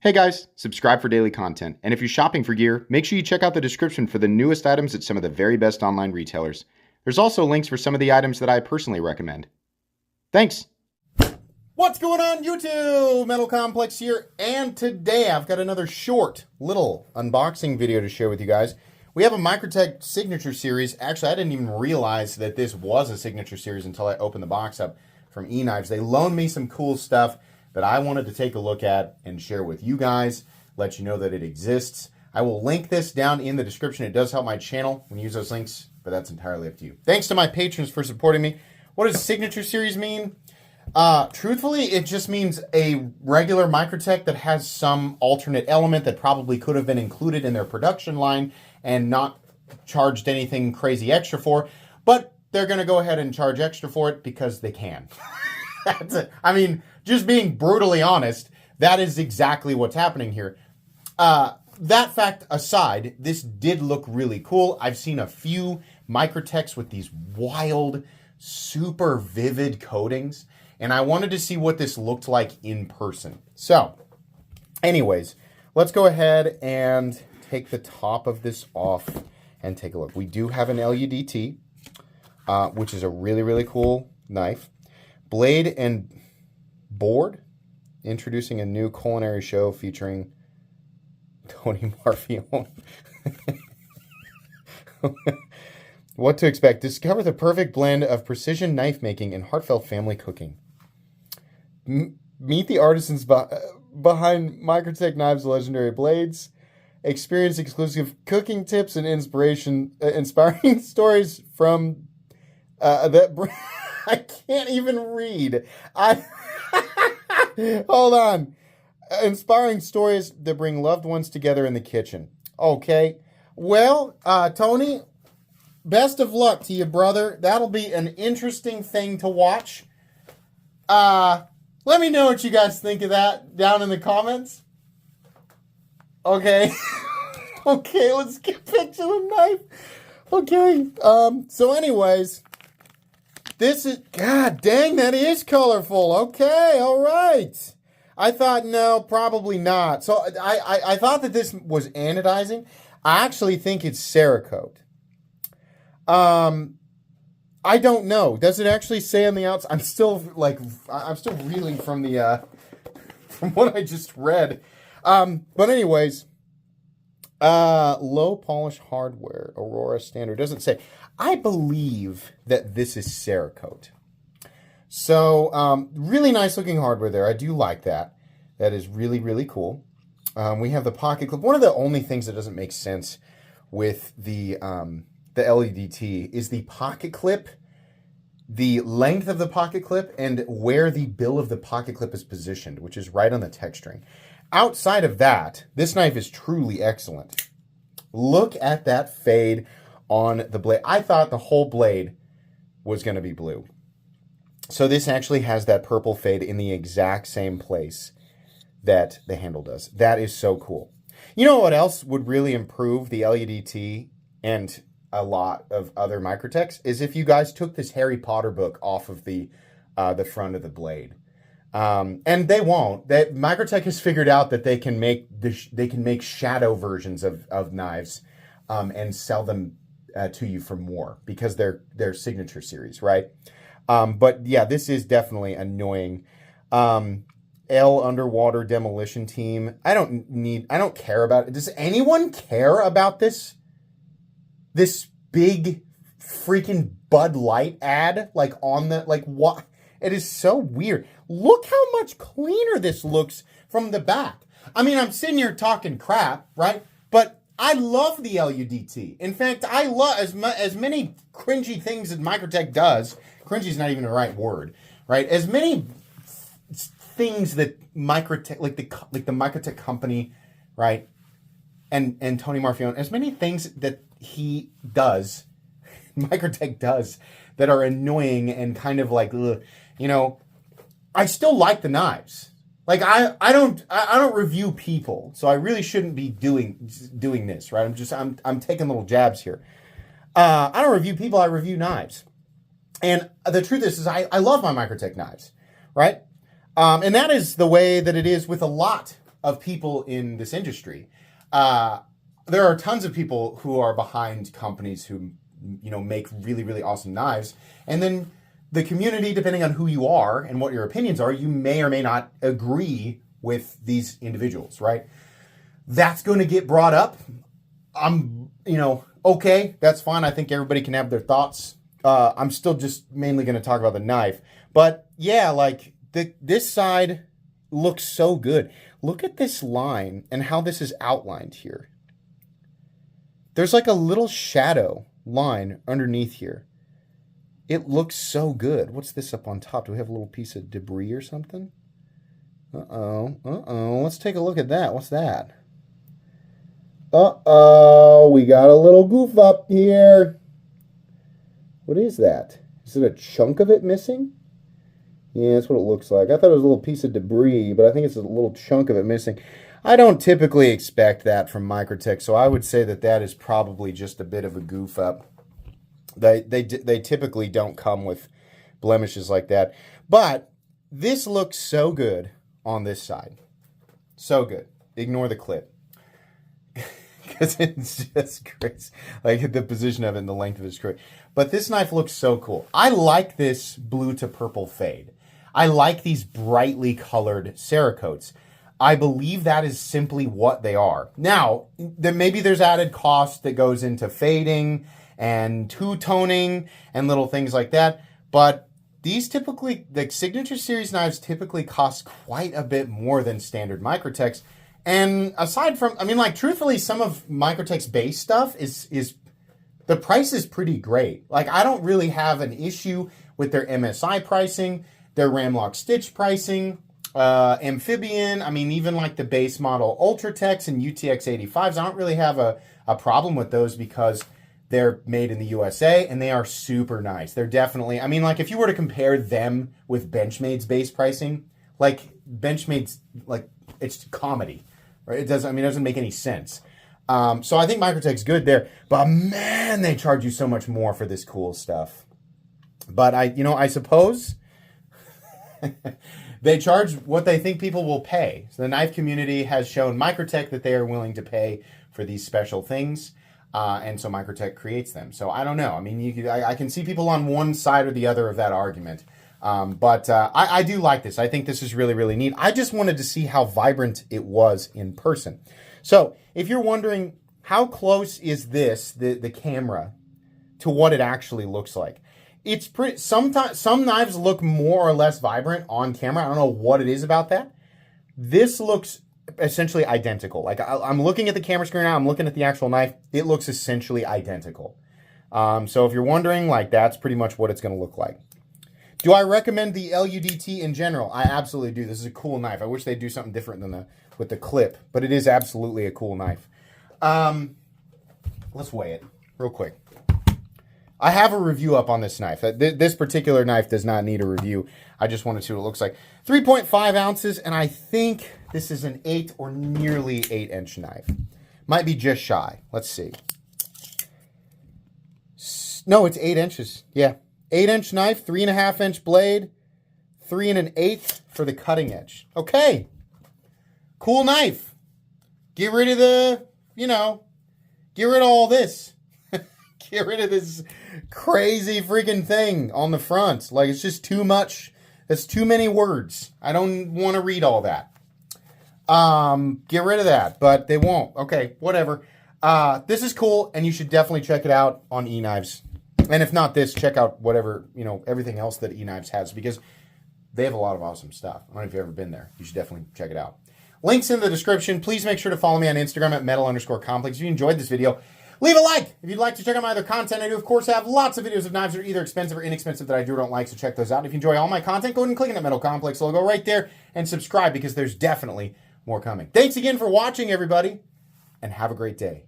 Hey guys, subscribe for daily content, and if you're shopping for gear, make sure you check out the description for the newest items at some of the very best online retailers. There's also links for some of the items that I personally recommend. Thanks! What's going on YouTube? Metal Complex here, and today I've got another short little unboxing video to share with you guys. We have a Microtech signature series. Actually, I didn't even realize that this was a signature series until I opened the box up from eKnives. They loaned me some cool stuff that I wanted to take a look at and share with you guys, let you know that it exists. I will link this down in the description. It does help my channel when you use those links, but that's entirely up to you. Thanks to my patrons for supporting me. What does signature series mean? Truthfully, it just means a regular Microtech that has some alternate element that probably could have been included in their production line and not charged anything crazy extra for, but they're going to go ahead and charge extra for it because they can. That's it. I mean, just being brutally honest, that is exactly what's happening here. That fact aside, this did look really cool. I've seen a few Microtechs with these wild, super vivid coatings, and I wanted to see what this looked like in person. So, anyways, let's go ahead and take the top of this off and take a look. We do have an LUDT, which is a really, really cool knife. Blade and board, introducing a new culinary show featuring Tony Marfione. What to expect? Discover the perfect blend of precision knife making and heartfelt family cooking. Meet the artisans behind Microtech Knives' legendary blades. Experience exclusive cooking tips and inspiring stories from that. I can't even read. Hold on. Inspiring stories that bring loved ones together in the kitchen. Okay. Well, Tony, best of luck to you, brother. That'll be an interesting thing to watch. Let me know what you guys think of that down in the comments. Okay. Okay, let's get back to the knife. Okay. So anyways, this is, god dang, that is colorful. Okay, all right. I thought, no, probably not. So I thought that this was anodizing. I actually think it's Cerakote. I don't know. Does it actually say on the outside? I'm still reeling from the from what I just read. But anyways, low polish hardware, Aurora standard. Doesn't say. I believe that this is Cerakote. So, really nice looking hardware there. I do like that. That is really, really cool. We have the pocket clip. One of the only things that doesn't make sense with the LUDT is the pocket clip, the length of the pocket clip, and where the bill of the pocket clip is positioned, which is right on the texturing. Outside of that, this knife is truly excellent. Look at that fade on the blade. I thought the whole blade was going to be blue. So this actually has that purple fade in the exact same place that the handle does. That is so cool. You know what else would really improve the LUDT and a lot of other Microtechs is if you guys took this Harry Potter book off of the front of the blade. And they won't. That Microtech has figured out that they can make shadow versions of knives and sell them to you for more because they're signature series, right? But yeah, this is definitely annoying. L underwater demolition team. I don't care about it. Does anyone care about this big freaking Bud Light ad? Like on the, like what? It is so weird. Look how much cleaner this looks from the back. I mean, I'm sitting here talking crap, right? But I love the LUDT. In fact, I love as many cringy things that Microtech does. Cringy is not even the right word, right? As many things that Microtech, like the Microtech company, right? And Tony Marfione, as many things that he does, Microtech does, that are annoying and kind of like, ugh, you know, I still like the knives. Like I don't review people, so I really shouldn't be doing this, right? I'm taking little jabs here. I don't review people, I review knives. And the truth is I love my Microtech knives, right? And that is the way that it is with a lot of people in this industry. There are tons of people who are behind companies who, make really, really awesome knives. And then the community, depending on who you are and what your opinions are, you may or may not agree with these individuals, right? That's going to get brought up. Okay, that's fine. I think everybody can have their thoughts. I'm still just mainly going to talk about the knife. But yeah, like this side looks so good. Look at this line and how this is outlined here. There's like a little shadow line underneath here. It looks so good. What's this up on top? Do we have a little piece of debris or something? Let's take a look at that. What's that? We got a little goof up here. What is that? Is it a chunk of it missing? Yeah, that's what it looks like. I thought it was a little piece of debris, but I think it's a little chunk of it missing. I don't typically expect that from Microtech, so I would say that is probably just a bit of a goof up. They typically don't come with blemishes like that. But this looks so good on this side. So good. Ignore the clip. Because it's just crazy. Like the position of it and the length of it is great. But this knife looks so cool. I like this blue to purple fade. I like these brightly colored Cerakotes. I believe that is simply what they are. Now, maybe there's added cost that goes into fading and two-toning and little things like that. But these typically, the Signature Series knives typically cost quite a bit more than standard Microtechs. And aside from, truthfully, some of Microtech's base stuff is the price is pretty great. Like, I don't really have an issue with their MSI pricing, their Ramlock Stitch pricing, Amphibian. Even like the base model Ultratechs and UTX 85s, I don't really have a problem with those because they're made in the USA and they are super nice. They're definitely, if you were to compare them with Benchmade's base pricing, like Benchmade's, like, it's comedy, right? It doesn't make any sense. So I think Microtech's good there, but man, they charge you so much more for this cool stuff. But I suppose they charge what they think people will pay. So the knife community has shown Microtech that they are willing to pay for these special things. And so Microtech creates them. So I don't know. I can see people on one side or the other of that argument. But I do like this. I think this is really, really neat. I just wanted to see how vibrant it was in person. So if you're wondering how close is this, the camera, to what it actually looks like, it's pretty. Sometimes some knives look more or less vibrant on camera. I don't know what it is about that. This looks essentially identical. Like I'm looking at the camera screen now. I'm looking at the actual knife. It looks essentially identical. So if you're wondering, like, that's pretty much what it's going to look like. Do I recommend the LUDT in general? I absolutely do. This is a cool knife. I wish they'd do something different than with the clip, but it is absolutely a cool knife. Let's weigh it real quick. I have a review up on this knife. This particular knife does not need a review. I just wanted to see what it looks like. 3.5 ounces, and I think this is an 8 or nearly 8-inch knife. Might be just shy. Let's see. No, it's 8 inches. Yeah. 8-inch knife, 3.5-inch blade, 3 1/8 for the cutting edge. Okay. Cool knife. Get rid of get rid of all this. Get rid of this crazy freaking thing on the front. Like, it's just too much. It's too many words. I don't want to read all that. Get rid of that, but they won't. Okay, whatever. This is cool, and you should definitely check it out on eKnives. And if not this, check out whatever, everything else that eKnives has, because they have a lot of awesome stuff. I don't know if you've ever been there. You should definitely check it out. Links in the description. Please make sure to follow me on Instagram at metal_complex. If you enjoyed this video, leave a like. If you'd like to check out my other content, I do, of course, have lots of videos of knives that are either expensive or inexpensive that I do or don't like, so check those out. If you enjoy all my content, go ahead and click on that Metal Complex logo right there and subscribe, because there's definitely more coming. Thanks again for watching, everybody, and have a great day.